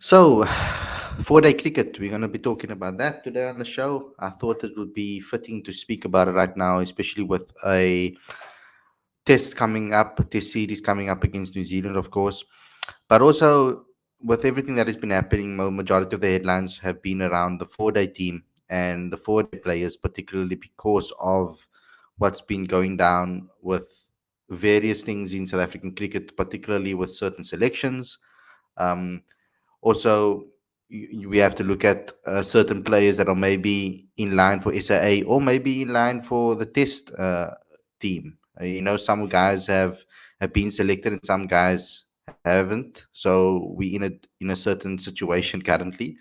So, 4-day cricket, we're going to be talking about that today on the show. I thought it would be fitting to speak about it right now, especially with a test series coming up against New Zealand, of course. But also, with everything that has been happening, majority of the headlines have been around the 4-day team and the 4-day players, particularly because of what's been going down with various things in South African cricket, particularly with certain selections. Um, Also, we have to look at certain players that are maybe in line for SAA or maybe in line for the test team. Some guys have been selected and some guys haven't. So we in a certain situation currently,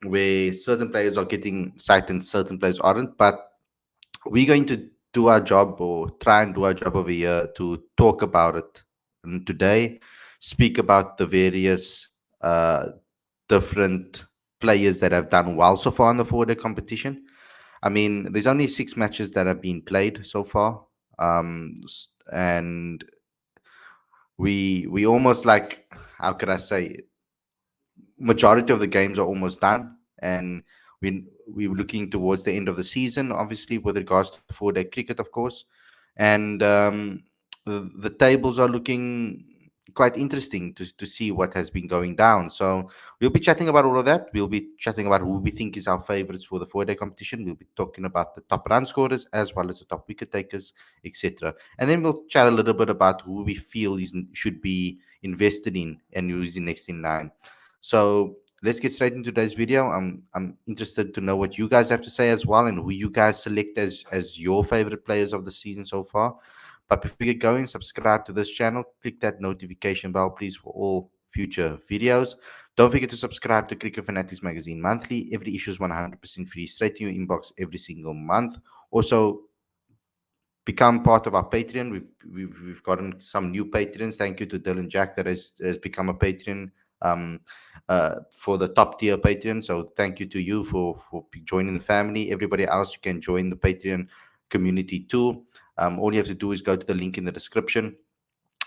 where certain players are getting signed and certain players aren't. But we're going to do our job or try and do our job over here to talk about it. And today, speak about the various uh, different players that have done well so far in the 4-day competition. I mean, there's only 6 matches that have been played so far, and we almost like, how could I say, majority of the games are almost done, and we're looking towards the end of the season, obviously, with regards to 4-day cricket, of course. And the tables are looking quite interesting to see what has been going down. So we'll be chatting about all of that. We'll be chatting about who we think is our favorites for the 4-day competition. We'll be talking about the top run scorers as well as the top wicket takers, etc. And then we'll chat a little bit about who we feel should be invested in and who is next in line. So let's get straight into today's video. I'm interested to know what you guys have to say as well, and who you guys select as your favorite players of the season so far. But before we get going, subscribe to this channel, click that notification bell, please, for all future videos. Don't forget to subscribe to Cricket Fanatics Magazine monthly. Every issue is 100% free, straight to your inbox every single month. Also, become part of our Patreon. We've gotten some new patrons. Thank you to Dylan Jack that has become a patron, um, for the top tier Patreon. So thank you to you for joining the family. Everybody else, you can join the Patreon community too. All you have to do is go to the link in the description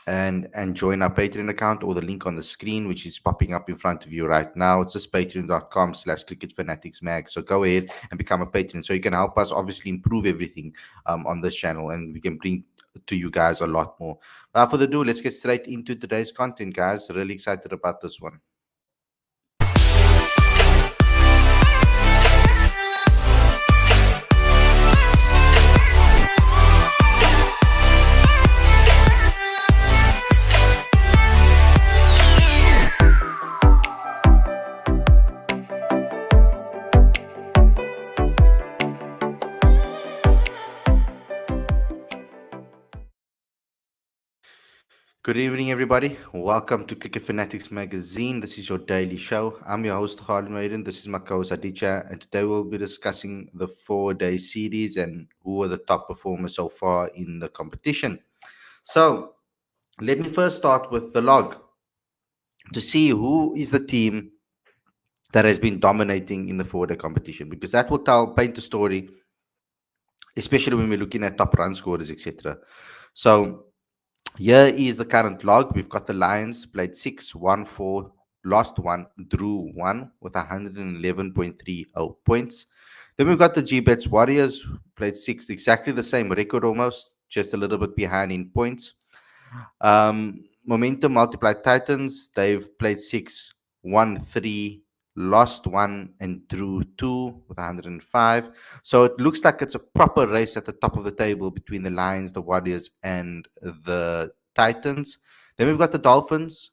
and join our Patreon account, or the link on the screen, which is popping up in front of you right now. It's just patreon.com/cricket fanatics mag. So go ahead and become a patron so you can help us obviously improve everything on this channel, and we can bring to you guys a lot more. Without further ado, let's get straight into today's content, guys. Really excited about this one. Good evening, everybody. Welcome to Cricket Fanatics Magazine. This is your daily show. I'm your host, Khalid. This is my co-host, Aditya, and today we'll be discussing the 4-day series and who are the top performers so far in the competition. So, let me first start with the log to see who is the team that has been dominating in the 4-day competition, because that will paint the story, especially when we're looking at top run scorers, etc. So, here is the current log. We've got the Lions played 6, won 4, lost 1, drew 1 with 111.30 points. Then we've got the G-Bets Warriors, played 6, exactly the same record almost, just a little bit behind in points. Momentum Multiplied Titans, they've played 6, won 3, lost 1, and drew 2 with 105. So it looks like it's a proper race at the top of the table between the Lions, the Warriors, and the Titans. Then we've got the Dolphins.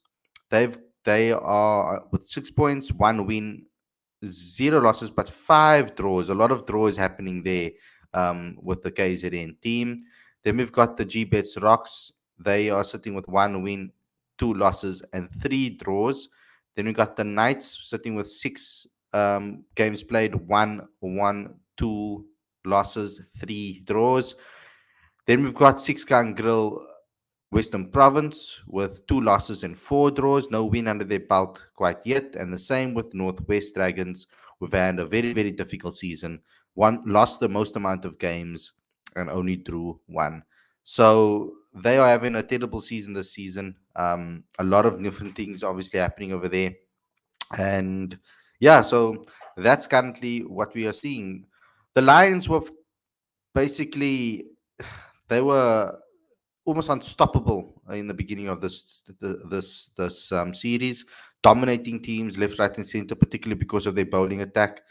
They are with 6 points, 1 win, 0 losses, but 5 draws. A lot of draws happening there, with the KZN team. Then we've got the G-Bets Rocks. They are sitting with 1 win, 2 losses, and 3 draws. Then we got the Knights sitting with 6 games played, 1 won, 2 losses, 3 draws. Then we've got Six Gun Grill Western Province with 2 losses and 4 draws, no win under their belt quite yet. And the same with Northwest Dragons, who've had a very, very difficult season. One lost the most amount of games and only drew 1. So they are having a terrible season this season. A lot of different things obviously happening over there. And yeah, so that's currently what we are seeing. The Lions were basically, they were almost unstoppable in the beginning of this series, dominating teams left, right, and center, particularly because of their bowling attack.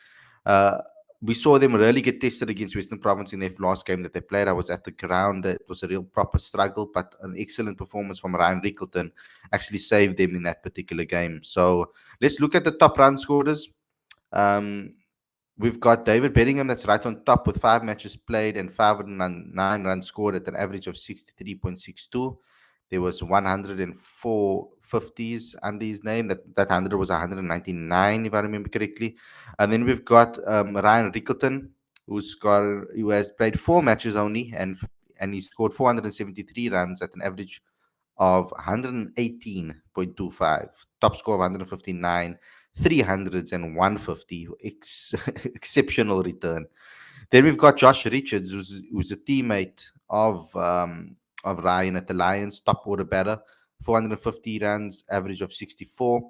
Uh, we saw them really get tested against Western Province in their last game that they played. I was at the ground. It was a real proper struggle, but an excellent performance from Ryan Rickleton actually saved them in that particular game. So let's look at the top run scorers. Um, We've got David Bellingham that's right on top with 5 matches played and 509 runs scored at an average of 63.62. There was 104 50s under his name. That 100 was 199, if I remember correctly. And then we've got Ryan Rickleton, who has played 4 matches only, and he scored 473 runs at an average of 118.25, top score of 159, 300s and 150. Exceptional return. Then we've got Josh Richards, who's a teammate of Ryan at the Lions, top order batter, 450 runs, average of 64.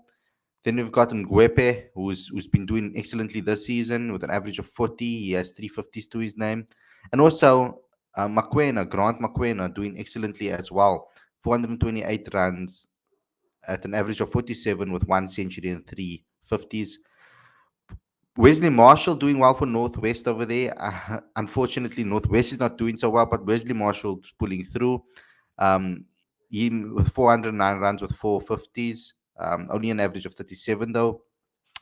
Then we've got Ngwepe, who's been doing excellently this season with an average of 40. He has 350s to his name. And also Grant Makwena, doing excellently as well. 428 runs at an average of 47 with 1 century and 350s. Wesley Marshall doing well for Northwest over there. Unfortunately, Northwest is not doing so well, but Wesley Marshall's pulling through. Um, him with 409 runs with 450s, only an average of 37 though.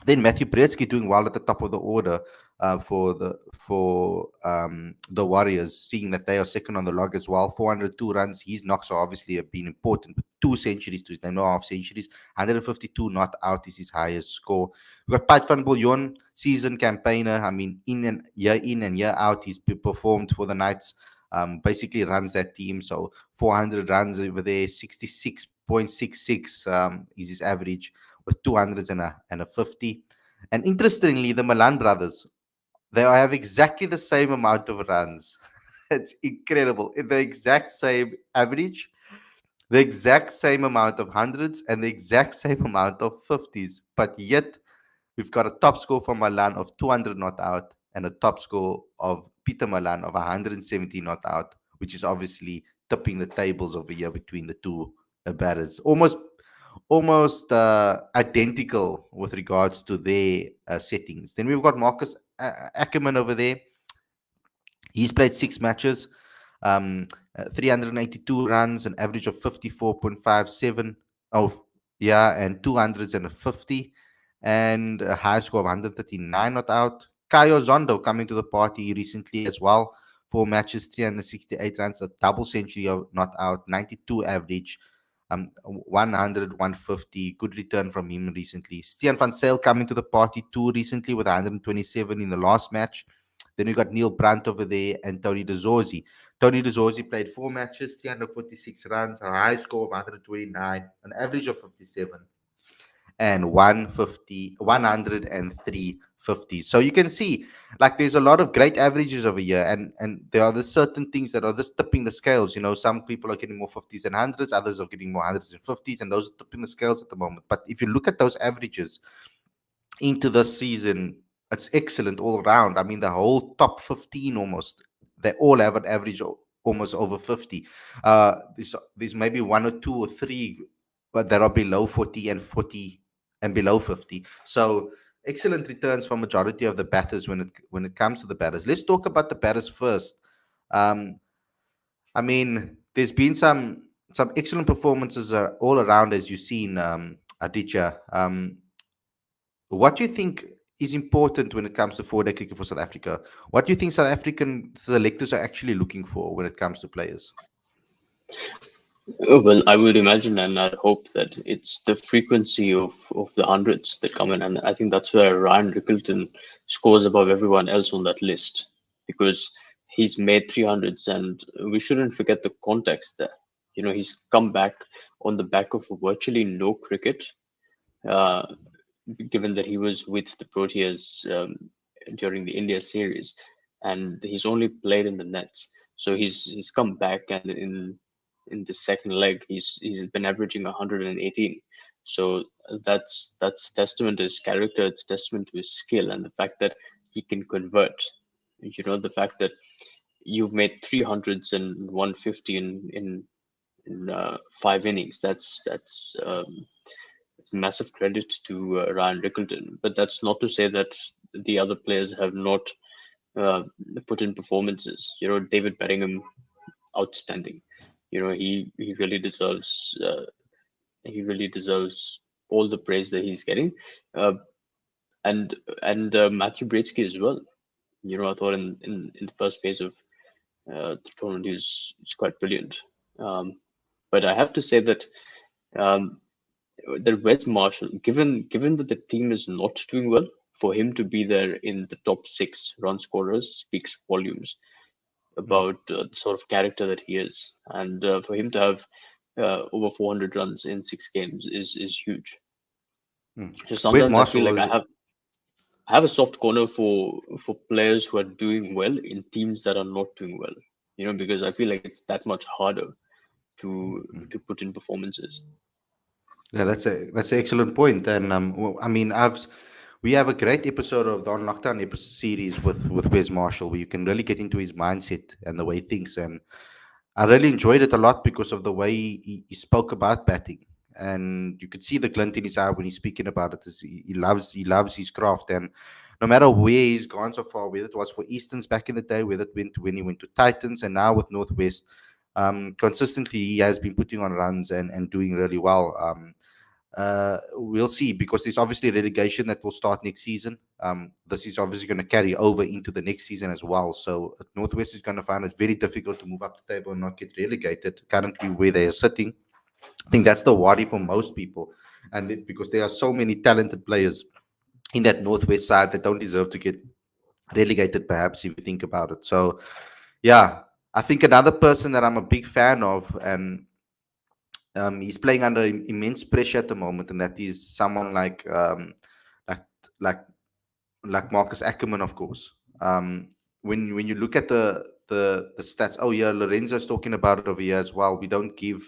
Then Matthew Bretsky doing well at the top of the order for the Warriors, seeing that they are second on the log as well. 402 runs. His knocks are obviously have been important, but 2 centuries to his name, no half centuries. 152 not out is his highest score. We've got Pat van Bouillon, season campaigner. I mean, in and year out, he's performed for the Knights. Basically runs that team. So 400 runs over there, 66.66 is his average with 200s and a 50. And interestingly, the Milan brothers, they have exactly the same amount of runs. It's incredible. The exact same average, the exact same amount of hundreds, and the exact same amount of 50s. But yet, we've got a top score for Milan of 200 not out and a top score of Peter Milan of 170 not out, which is obviously tipping the tables over here between the two batters. Almost identical with regards to their settings. Then we've got Marcus Ackermann over there. He's played 6 matches, 382 runs, an average of 54.57. Oh, yeah, and 200s and a 50, and a high score of 139 not out. Kayo Zondo coming to the party recently as well. 4 matches, 368 runs, a double century of not out, 92 average, 100, 150. Good return from him recently. Stian van Sale coming to the party too recently with 127 in the last match. Then we got Neil Brandt over there and Tony DeZorzi. Tony DeZorzi played 4 matches, 346 runs, a high score of 129, an average of 57, and 150, 103 50. So you can see, like, there's a lot of great averages over here, and there are the certain things that are just tipping the scales. Some people are getting more 50s and hundreds, others are getting more hundreds and 50s, and those are tipping the scales at the moment. But if you look at those averages into this season, it's excellent all around. I mean, the whole top 15 almost, they all have an average of almost over 50. There's maybe one or two or three, but that are below 40 and 40 and below 50. So excellent returns from majority of the batters when it comes to the batters. Let's talk about the batters first. Um, I mean, there's been some excellent performances all around, as you've seen, Aditya. What do you think is important when it comes to four-day cricket for South Africa? What do you think South African selectors are actually looking for when it comes to players? Oh, well, I would imagine and I'd hope that it's the frequency of the hundreds that come in. And I think that's where Ryan Rickleton scores above everyone else on that list because he's made 300s. And we shouldn't forget the context there. He's come back on the back of virtually no cricket, uh, given that he was with the Proteas during the India series, and he's only played in the nets. So he's come back, and in the second leg, he's been averaging 118. So that's testament to his character. It's testament to his skill and the fact that he can convert. The fact that you've made 300s and 150 in 5 innings. That's massive credit to Ryan Rickleton. But that's not to say that the other players have not uh, put in performances. David Bellingham, outstanding. He really deserves all the praise that he's getting, uh, and Matthew Britsky as well. I thought in the first phase of the tournament he's quite brilliant. Um, but I have to say um, that Wes Marshall, given that the team is not doing well, for him to be there in the top six run scorers speaks volumes Mm, about the sort of character that he is, and for him to have over 400 runs in 6 games is huge. mm. So Where's sometimes I feel Marshall? like I have a soft corner for players who are doing well in teams that are not doing well. Because I feel like it's that much harder to put in performances. Yeah, that's an excellent point. And well, I mean, we have a great episode of the On Lockdown series with Wes Marshall, where you can really get into his mindset and the way he thinks. And I really enjoyed it a lot because of the way he spoke about batting, and you could see the glint in his eye when he's speaking about it. He loves his craft, and no matter where he's gone so far, whether it was for Easterns back in the day, whether it went to when he went to Titans, and now with Northwest, consistently he has been putting on runs and doing really well. We'll see because there's obviously relegation that will start next season. This is obviously going to carry over into the next season as well. So Northwest is going to find it very difficult to move up the table and not get relegated. Currently, where they are sitting, I think that's the worry for most people, and because there are so many talented players in that Northwest side that don't deserve to get relegated. Perhaps if you think about it. So, yeah, I think another person that I'm a big fan of, and he's playing under immense pressure at the moment, and that is someone like like like Marcus Ackermann, of course. When you look at the stats, oh yeah, Lorenzo's talking about it over here as well. We don't give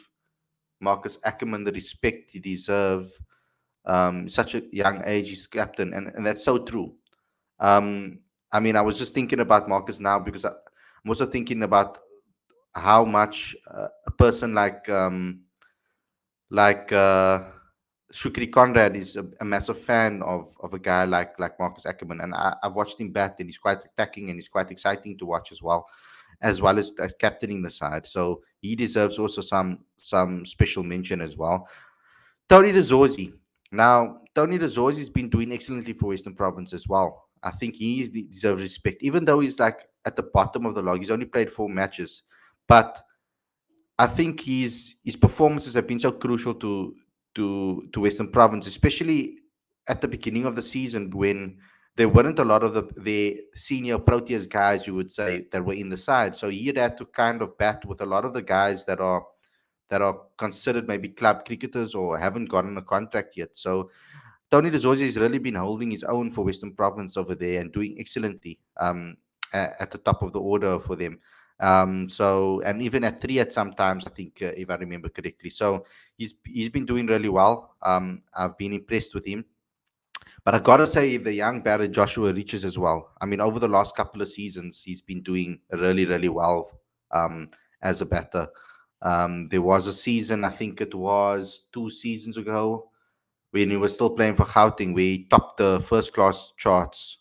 Marcus Ackermann the respect he deserves. Such a young age, he's captain, and that's so true. Um, I mean, I was just thinking about Marcus now because I'm also thinking about how much a person like Shukri Conrad is a massive fan of a guy like Marcus Ackermann, and I've watched him bat, and he's quite attacking and he's quite exciting to watch as captaining the side. So he deserves also some special mention as well. Tony DeZorzi. Now, Tony DeZorzi has been doing excellently for Western Province as well. I think deserves respect, even though he's like at the bottom of the log. He's only played 4 matches, but I think his performances have been so crucial to Western Province, especially at the beginning of the season when there weren't a lot of the senior Proteas guys, you would say, that were in the side. So he had to kind of bat with a lot of the guys that are considered maybe club cricketers or haven't gotten a contract yet. So Tony DeZorzi has really been holding his own for Western Province over there and doing excellently at the top of the order for them. So and even at three at sometimes, I think, if I remember correctly. So he's been doing really well. I've been impressed with him. But I gotta say, the young batter Joshua Riches as well. I mean, over the last couple of seasons, he's been doing really, really well as a batter. There was a season, I think it was 2 seasons ago, when he was still playing for Gauteng, where he topped the first class charts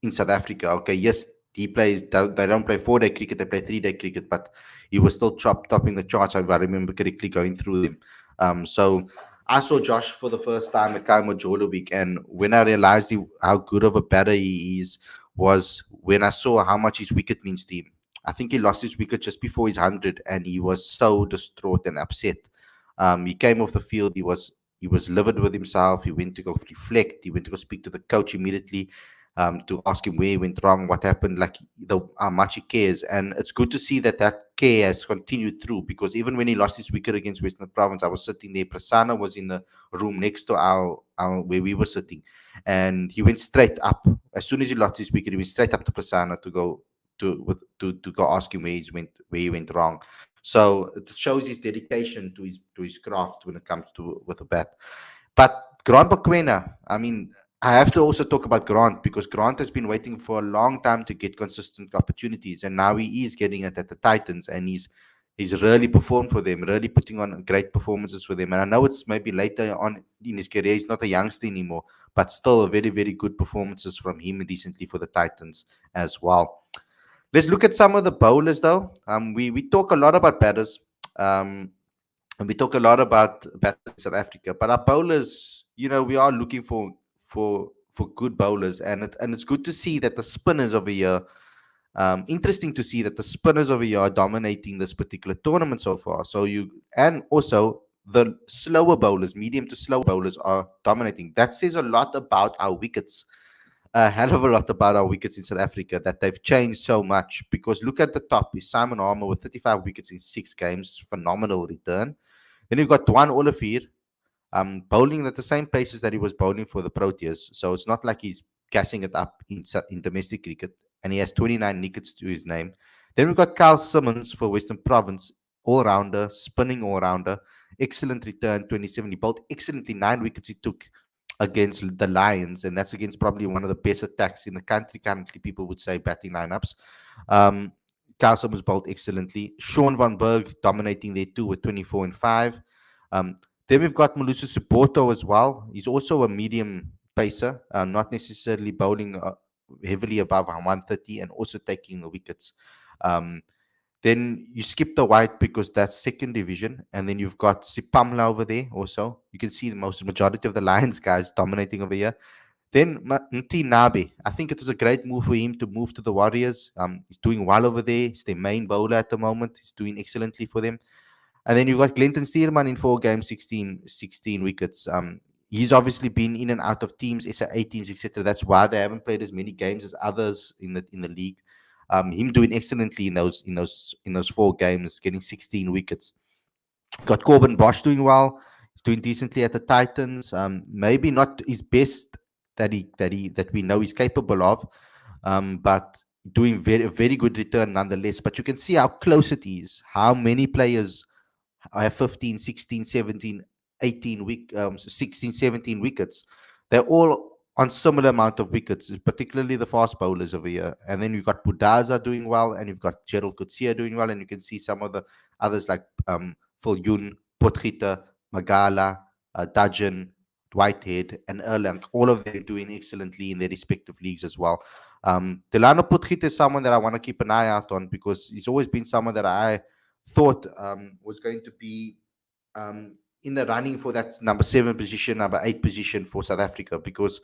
in South Africa. Okay, yes, they don't play 4-day cricket, they play 3-day cricket, but he was still topping the charts, if I remember correctly, going through them. So I saw Josh for the first time at Kaimo Week, and when I realized how good of a batter he is, was when I saw how much his wicket means to him. I think he lost his wicket just before his 100, and he was so distraught and upset. He came off the field. He was livid with himself. He went to go reflect. He went to go speak to the coach immediately, to ask him where he went wrong, what happened, like how much he cares. And it's good to see that care has continued through, because even when he lost his wicket against Western Province, I was sitting there. Prasanna was in the room next to our where we were sitting, and he went straight up. As soon as he lost his wicket, he went straight up to Prasanna to go ask him where he went wrong. So it shows his dedication to his craft when it comes to with a bat. But Grant Bokwena, I mean, I have to also talk about Grant because Grant has been waiting for a long time to get consistent opportunities, and now he is getting it at the Titans, and he's really performed for them, really putting on great performances for them. And I know it's maybe later on in his career, he's not a youngster anymore, but still a very, very good performances from him recently for the Titans as well. Let's look at some of the bowlers though. We talk a lot about batters. Um, and we talk a lot about batters in South Africa, but our bowlers, we are looking for good bowlers, and it's good to see that the spinners over here. Interesting to see that the spinners over here are dominating this particular tournament so far. And also the slower bowlers, medium to slower bowlers, are dominating. That says a lot about our wickets, a hell of a lot about our wickets in South Africa, that they've changed so much. Because look at the top is Simon Harmer with 35 wickets in 6 games, phenomenal return. Then you've got Dwan Olivier, bowling at the same paces that he was bowling for the Proteas. So it's not like he's gassing it up in domestic cricket. And he has 29 wickets to his name. Then we've got Kyle Simmons for Western Province, all rounder, spinning all rounder, excellent return, 27. He bowled excellently, 9 wickets he took against the Lions, and that's against probably one of the best attacks in the country currently, people would say, batting lineups. Um, Kyle Simmons bowled excellently. Sean Van Berg dominating there too with 24 and 5. Um, then we've got Malusi Suboto as well. He's also a medium pacer, not necessarily bowling heavily above 130 and also taking the wickets. Um, then you skip the white because that's second division, and then you've got Sipamla over there also. You can see the majority of the Lions guys dominating over here. Then Mti Nabe, I think it was a great move for him to move to the Warriors. He's doing well over there. He's their main bowler at the moment. He's doing excellently for them. And then you've got Glenton Steerman in 4 games, 16 wickets. He's obviously been in and out of teams, SA teams, etc. That's why they haven't played as many games as others in the league. Him doing excellently in those 4 games, getting 16 wickets. Got Corbin Bosch doing well. He's doing decently at the Titans. Maybe not his best that we know he's capable of, but doing very good return nonetheless. But you can see how close it is. How many players have 15, 16, 17, 16, 17 wickets. They're all on similar amount of wickets, particularly the fast bowlers over here. And then you've got Budaza doing well, and you've got Gerald Coetzee doing well, and you can see some of the others like Phil Yoon, Potgieter, Magala, Dudgeon, Whitehead, and Erlang, all of them doing excellently in their respective leagues as well. Delano Potgieter is someone that I want to keep an eye out on because he's always been someone that I thought was going to be in the running for that number 7 position, number 8 position for South Africa, because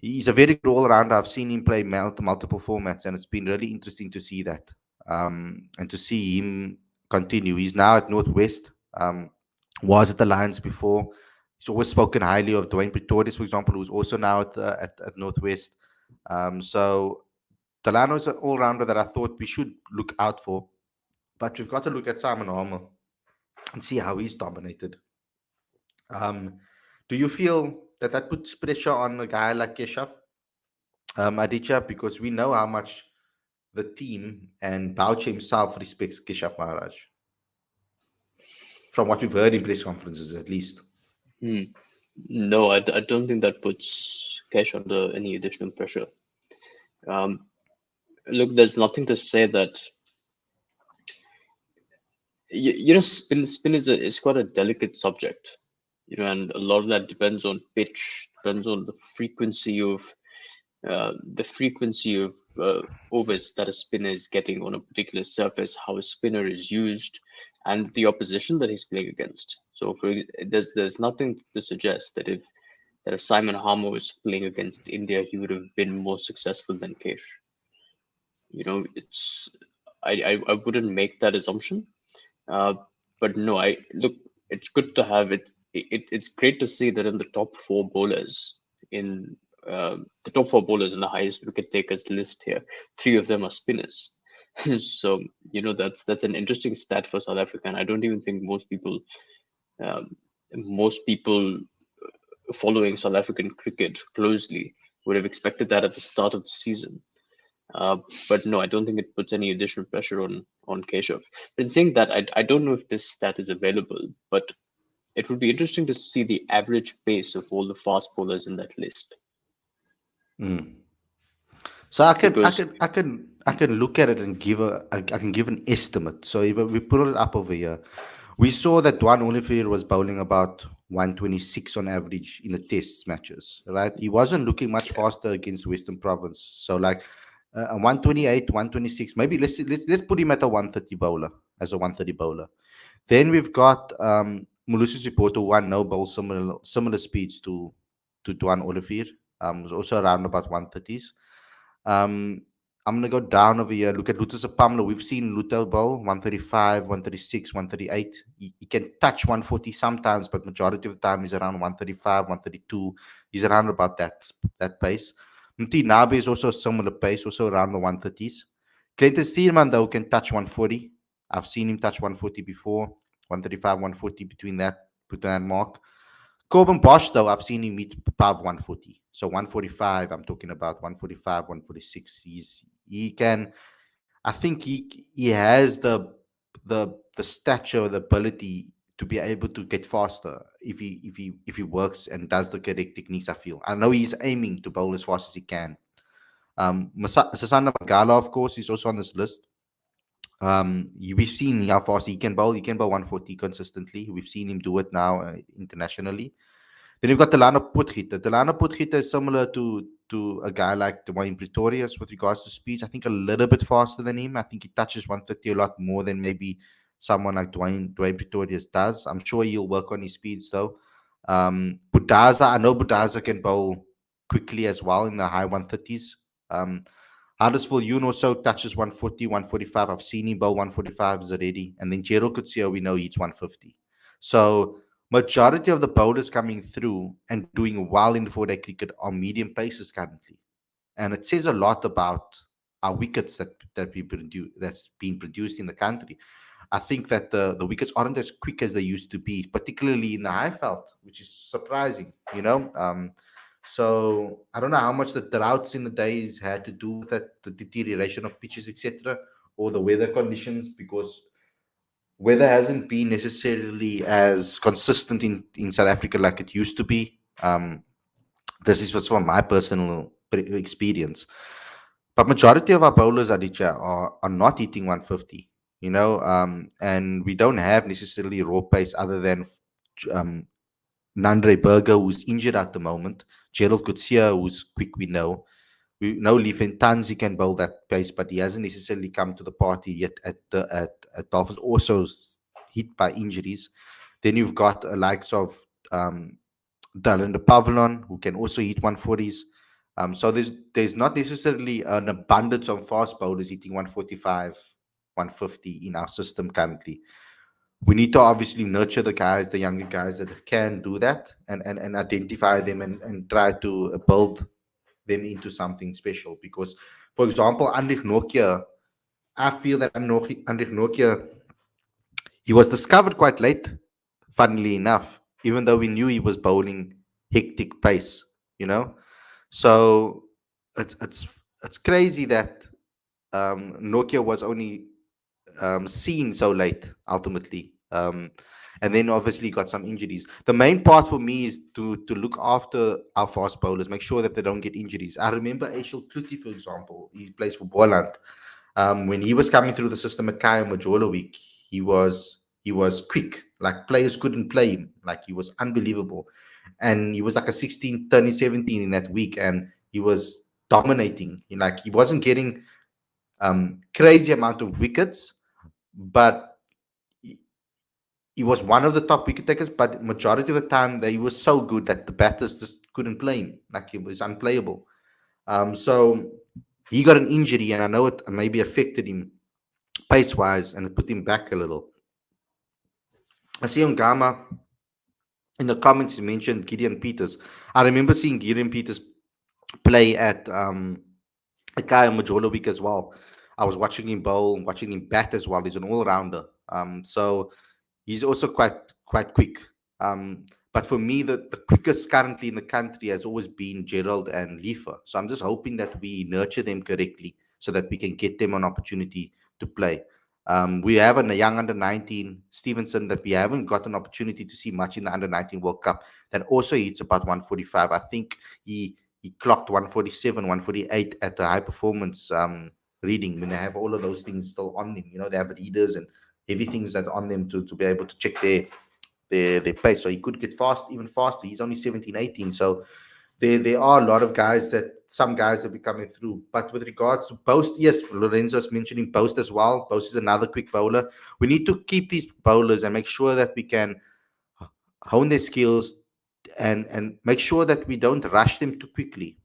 he's a very good all-rounder. I've seen him play multiple formats, and it's been really interesting to see that and to see him continue. He's now at Northwest, was at the Lions before. He's always spoken highly of Dwayne Pretorius, for example, who's also now at Northwest. So Delano is an all-rounder that I thought we should look out for. But we've got to look at Simon Harmer and see how he's dominated. Do you feel that puts pressure on a guy like Keshav, Aditya? Because we know how much the team and Boucher himself respects Keshav Maharaj. From what we've heard in press conferences, at least. No, I don't think that puts Kesh under any additional pressure. Look, there's nothing to say that spin is quite a delicate subject, and a lot of that depends on pitch, depends on the frequency of overs that a spinner is getting on a particular surface, how a spinner is used, and the opposition that he's playing against. So there's nothing to suggest that if Simon Harmer was playing against India, he would have been more successful than Kesh. I wouldn't make that assumption. But no, it's good to have it. It's great to see that in the top 4 bowlers in the highest wicket takers list here, 3 of them are spinners. So that's an interesting stat for South Africa, and I don't even think most people following South African cricket closely would have expected that at the start of the season. But no, I don't think it puts any additional pressure on Keshav. But in saying that, I don't know if this stat is available, but it would be interesting to see the average pace of all the fast bowlers in that list. Mm. So I can I Because can I can I can look at it and I can give an estimate. So if we put it up over here, we saw that Dwan Olivier was bowling about 126 on average in the test matches, right? He wasn't looking much faster against Western Province. So like a 128, 126, maybe let's put him at a 130 bowler as a 130 bowler. Then we've got Malusi Sipoto, who won no bowl similar speeds to Dwan Olivier. Was also around about 130s. Um, I'm gonna go down over here. Look at Luther Pamela. We've seen Luther bowl 135, 136, 138. He can touch 140 sometimes, but majority of the time he's around 135, 132. He's around about that pace. Mti Nabe is also a similar pace, also around the 130s. Clayton Steerman though can touch 140. I've seen him touch 140 before, 135, 140 between that mark. Corbin Bosch, though, I've seen him meet above 140. So 145, I'm talking about 145, 146. He can. I think he has the stature, the ability to be able to get faster if he works and does the correct techniques. I feel. I know he's aiming to bowl as fast as he can. Sasana Magala, of course, is also on this list. We've seen how fast he can bowl. He can bowl 140 consistently. We've seen him do it now internationally. Then you've got Delano Potgieter. Delano Potgieter is similar to a guy like Dwayne Pretorius with regards to speeds. I think a little bit faster than him. I think he touches 130 a lot more than maybe someone like Dwayne Pretorius does. I'm sure he'll work on his speeds though. Budaza, I know Budaza can bowl quickly as well in the high 130s. Huddersfield Yoon also touches 140, 145. I've seen him bowl 145s already. And then Gerald Kutsia, we know he's 150. So majority of the bowlers coming through and doing well in 4-day cricket are medium paces currently, and it says a lot about our wickets that we produce, that's being produced in the country. I think that the wickets aren't as quick as they used to be, particularly in the high felt, which is surprising. So I don't know how much the droughts in the days had to do with that, the deterioration of pitches, etc., or the weather conditions, because weather hasn't been necessarily as consistent in South Africa like it used to be. This is what's from my personal experience. But majority of our bowlers, Aditya, are not hitting 150, and we don't have necessarily raw pace other than um, Nandre Berger, who's injured at the moment, Gerald Kutsia, who's quick, we know Leif Tanzi can bowl that pace, but he hasn't necessarily come to the party yet at Dolphins. Also hit by injuries. Then you've got a likes of Dylan de Pavlon, who can also hit 140s. So there's not necessarily an abundance of fast bowlers hitting 145, 150 in our system currently. We need to obviously nurture the guys, the younger guys that can do that, and identify them and try to build them into something special. Because, for example, Andrich Nokia, I feel that Andrich Nokia, he was discovered quite late, funnily enough, even though we knew he was bowling hectic pace, you know. So it's crazy that Nokia was only seen so late ultimately. And then obviously got some injuries. The main part for me is to look after our fast bowlers, make sure that they don't get injuries. I remember Ashil Kluti, for example, he plays for Boland. When he was coming through the system at Kaya Majola week, he was quick. Like players couldn't play him. Like he was unbelievable. And he was like a 16, 30, 17 in that week, and he was dominating. Like he wasn't getting crazy amount of wickets, but he was one of the top wicket takers. But majority of the time, he was so good that the batters just couldn't play him. Like he was unplayable. So he got an injury, and I know it maybe affected him pace wise, and it put him back a little. I see on Gama in the comments he mentioned Gideon Peters. I remember seeing Gideon Peters play at Kaya Majola week as well. I was watching him bowl, watching him bat as well. He's an all rounder. So he's also quite quick. But for me, the quickest currently in the country has always been Gerald and Leifa. So I'm just hoping that we nurture them correctly so that we can get them an opportunity to play. We have a young under 19 Stevenson that we haven't got an opportunity to see much in the under 19 World Cup. That also hits about 145. I think he clocked 147, 148 at the high performance reading when they have all of those things still on them. They have readers and heavy things that on them to be able to check their pace. So he could get fast, even faster. He's only 17, 18. So there are a lot of guys some guys that be coming through. But with regards to Post, yes, Lorenzo's mentioning Post as well. Post is another quick bowler. We need to keep these bowlers and make sure that we can hone their skills and make sure that we don't rush them too quickly.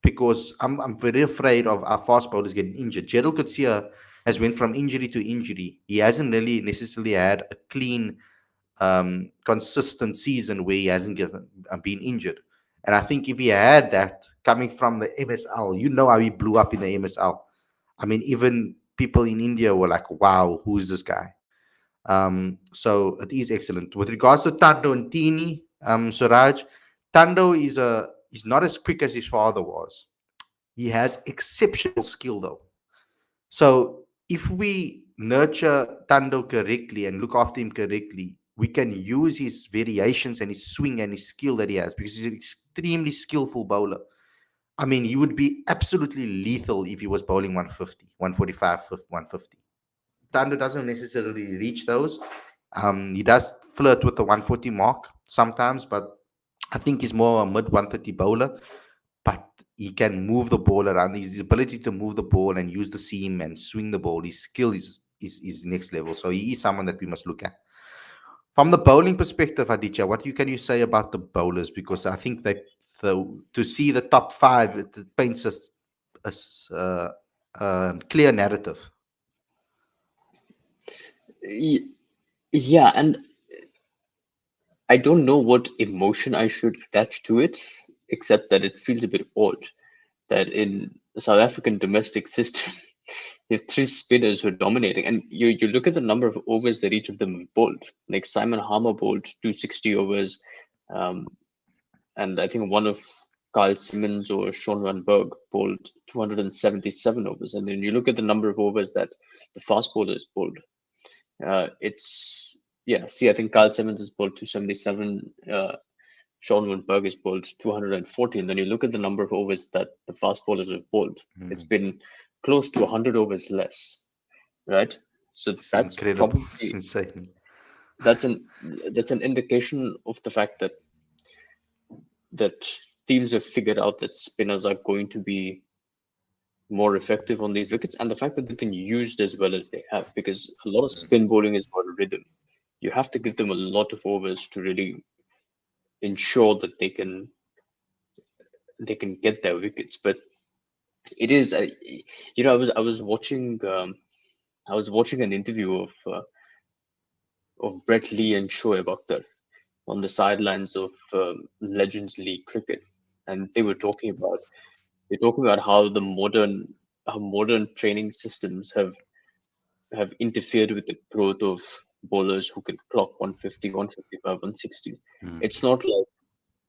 Because I'm very afraid of our fast bowlers getting injured. Gerald Coetzee has went from injury to injury. He hasn't really necessarily had a clean, consistent season where he hasn't been injured. And I think if he had that coming from the MSL, how he blew up in the MSL. I mean, even people in India were like, wow, who's this guy? So it is excellent. With regards to Tando and Tini, Suraj, Tando is not as quick as his father was. He has exceptional skill though. So if we nurture Tando correctly and look after him correctly, we can use his variations and his swing and his skill that he has, because he's an extremely skillful bowler. I mean, he would be absolutely lethal if he was bowling 150, 145, 150. Tando doesn't necessarily reach those. He does flirt with the 140 mark sometimes, but I think he's more a mid 130 bowler. But he can move the ball around. His ability to move the ball and use the seam and swing the ball, his skill is next level. So he is someone that we must look at. From the bowling perspective, Aditya, what can you say about the bowlers? Because I think to see the top five, it paints a clear narrative. Yeah, and I don't know what emotion I should attach to it, except that it feels a bit odd that in the South African domestic system, you have three spinners who are dominating, and you look at the number of overs that each of them have bowled. Like Simon Harmer bowled 260 overs, and I think one of Carl Simmons or Sean Van Berg bowled 277 overs. And then you look at the number of overs that the fast bowlers bowled. I think Carl Simmons has bowled 277. Sean Van Berg has bowled 240. And then you look at the number of overs that the fast bowlers have bowled. It's been close to 100 overs less, right? So It's that's incredible. probably It's insane. that's an indication of the fact that teams have figured out that spinners are going to be more effective on these wickets, and the fact that they've been used as well as they have, because a lot of spin bowling is about rhythm. You have to give them a lot of overs to really ensure that they can get their wickets. But it is, I was watching an interview of Brett Lee and Shoaib Akhtar on the sidelines of Legends League cricket, and they were talking about how modern training systems have interfered with the growth of bowlers who can clock 150, 155, 160.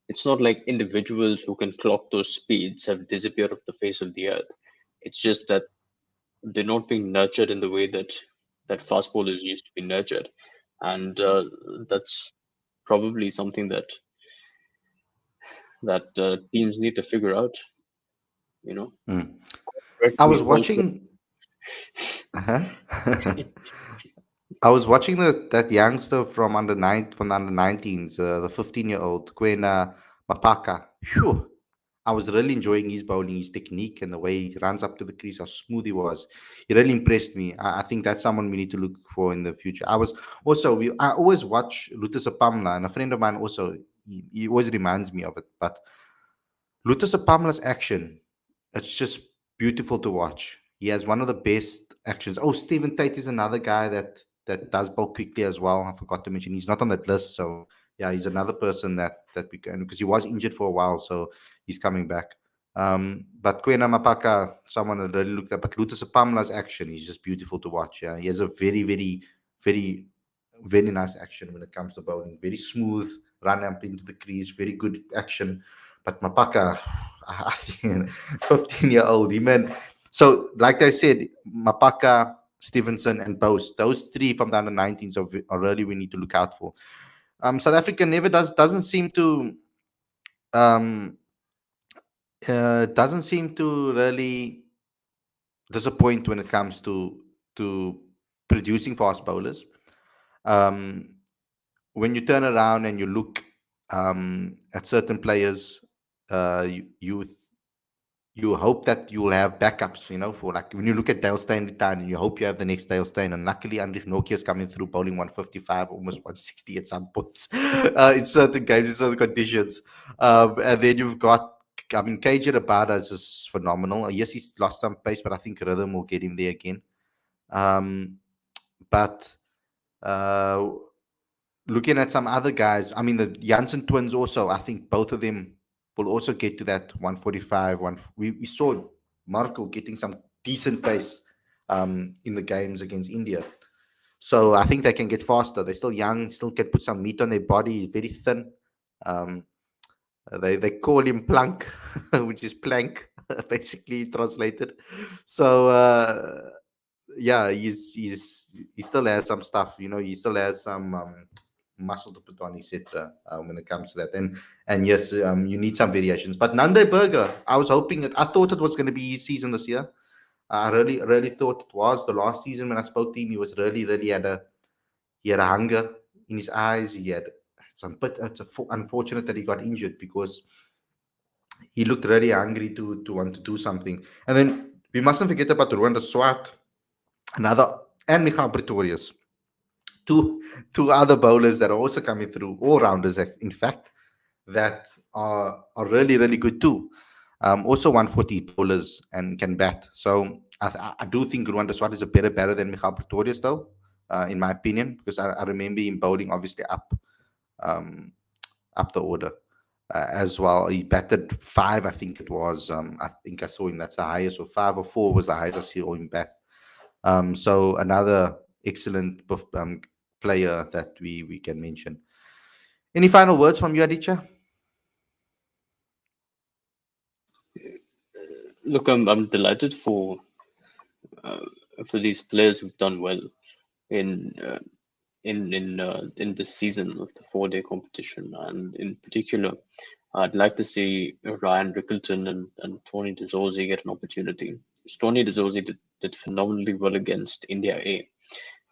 It's not like individuals who can clock those speeds have disappeared off the face of the earth. It's just that they're not being nurtured in the way that fast bowlers used to be nurtured, and that's probably something that teams need to figure out. You know, I was watching. Uh-huh. I was watching that youngster from the under 19s, the 15-year-old Kwena Mapaka. Phew. I was really enjoying his bowling, his technique, and the way he runs up to the crease, how smooth he was. He really impressed me. I think that's someone we need to look for in the future. I always watch Lutusa Pamla, and a friend of mine also, he always reminds me of it. But Lutusa Pamla's action, it's just beautiful to watch. He has one of the best actions. Oh, Stephen Tate is another guy that does bowl quickly as well. I forgot to mention he's not on that list. So yeah, he's another person that we can, because he was injured for a while, so he's coming back. But Kwena Mapaka, someone I really looked at. But Lutusa Pamla's action is just beautiful to watch. Yeah, he has a very, very, very, very nice action when it comes to bowling. Very smooth, run up into the crease, very good action. But Mapaka, I think 15-year-old, he man. So, like I said, Mapaka, Stevenson, and Bose. Those three from the under 19s are really we need to look out for. South Africa never doesn't seem to um, really disappoint when it comes to producing fast bowlers. Um, when you turn around and you look at certain players, you you hope that you will have backups, for like when you look at Dale Steyn return, you hope you have the next Dale Steyn. And luckily, Andrich Nokia is coming through bowling 155, almost 160 at some points in certain games, in certain conditions. And then you've got, I mean, KJ Rabada is just phenomenal. Yes, he's lost some pace, but I think rhythm will get him there again. But uh, looking at some other guys, I mean, the Janssen twins also, I think both of them will also get to that 145. We saw Marco getting some decent pace in the games against India. So I think they can get faster. They're still young, still can put some meat on their body, very thin. Um, they call him Plank, which is plank, basically translated. So yeah, he still has some stuff, he still has some muscle to put on, etc. When it comes to that, and yes, you need some variations. But Nande Berger, I thought it was going to be his season this year. I really thought it was. The last season when I spoke to him, he was really had a hunger in his eyes. He had some, but unfortunate that he got injured because he looked really hungry to want to do something. And then we mustn't forget about Rwanda Swart, another, and Michael Pretorius, two other bowlers that are also coming through, all rounders, in fact, that are really good too. Also 140 bowlers and can bat. So I do think Rwanda Swart is a better batter than Michael Pretorius, though, in my opinion, because I remember him bowling obviously um, up the order. As well, he batted 5, I think it was. I think I saw him. That's the highest, or 5 or 4 was the highest I saw him bat. So another excellent player that we can mention. Any final words from you, Aditya? Look, I'm delighted uh, for these players who've done well in in this season of the 4-day competition, and in particular, I'd like to see Ryan Rickleton and Tony DeZorzi get an opportunity. Tony DeZorzi did phenomenally well against India A,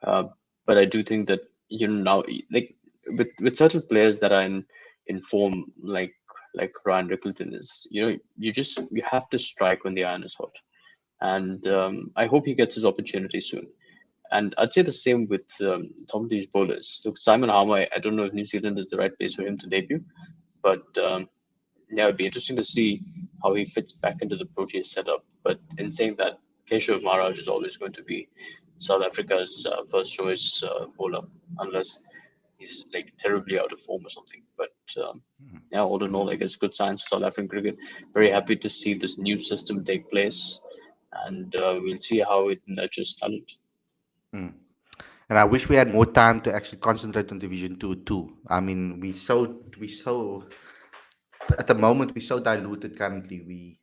uh, but I do think that now, like with certain players that are in form, like Ryan Rickleton is, you have to strike when the iron is hot, and I hope he gets his opportunity soon. And I'd say the same with some of these bowlers. Look, Simon Harmer, I don't know if New Zealand is the right place for him to debut, but yeah, it'd be interesting to see how he fits back into the Proteas setup. But in saying that, Keshav Maharaj is always going to be South Africa's first choice bowler, unless he's like terribly out of form or something. But yeah, all in all, I guess good signs for South African cricket. Very happy to see this new system take place, and we'll see how it nurtures talent. Mm. And I wish we had more time to actually concentrate on Division Two too. I mean, we so at the moment we're so diluted currently.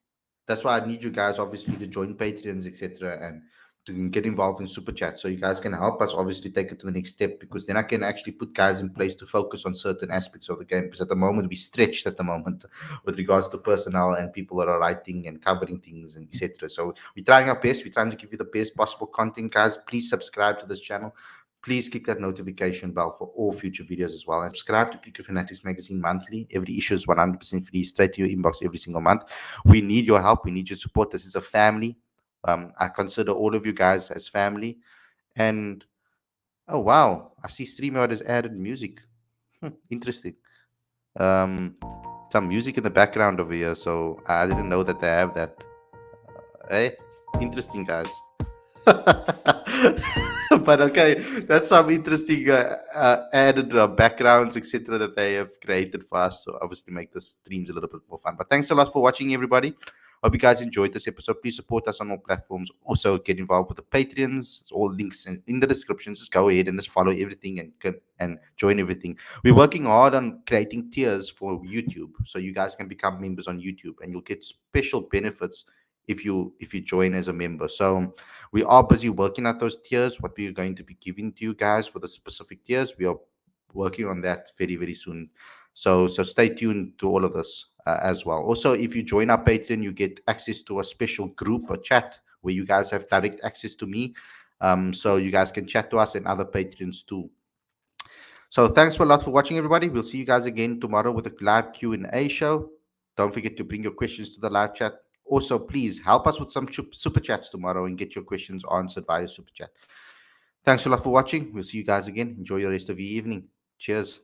That's why I need you guys obviously to join Patreons, etc., and to get involved in super chat so you guys can help us obviously take it to the next step, because then I can actually put guys in place to focus on certain aspects of the game, because at the moment we're stretched at the moment with regards to personnel and people that are writing and covering things and etc. So we're trying our best. We're trying to give you the best possible content, guys. Please subscribe to this channel. Please click that notification bell for all future videos as well. And subscribe to Cricket Fanatics Magazine monthly. Every issue is 100% free, straight to your inbox every single month. We need your help. We need your support. This is a family. I consider all of you guys as family. And oh, wow. I see StreamYard has added music. Interesting. Some music in the background over here. So I didn't know that they have that. Hey, interesting, guys. But okay, that's some interesting added backgrounds, etc., that they have created for us. So obviously, make the streams a little bit more fun. But thanks a lot for watching, everybody. Hope you guys enjoyed this episode. Please support us on all platforms. Also, get involved with the Patreons. It's all links in the description. Just go ahead and just follow everything and join everything. We're working hard on creating tiers for YouTube, so you guys can become members on YouTube, and you'll get special benefits if you join as a member. So we are busy working at those tiers, what we're going to be giving to you guys for the specific tiers. We are working on that very, very soon. So stay tuned to all of this as well. Also, if you join our Patreon, you get access to a special group, a chat, where you guys have direct access to me. So you guys can chat to us and other patrons too. So thanks a lot for watching, everybody. We'll see you guys again tomorrow with a live Q&A show. Don't forget to bring your questions to the live chat. Also, please help us with some super chats tomorrow and get your questions answered via super chat. Thanks a lot for watching. We'll see you guys again. Enjoy the rest of your evening. Cheers.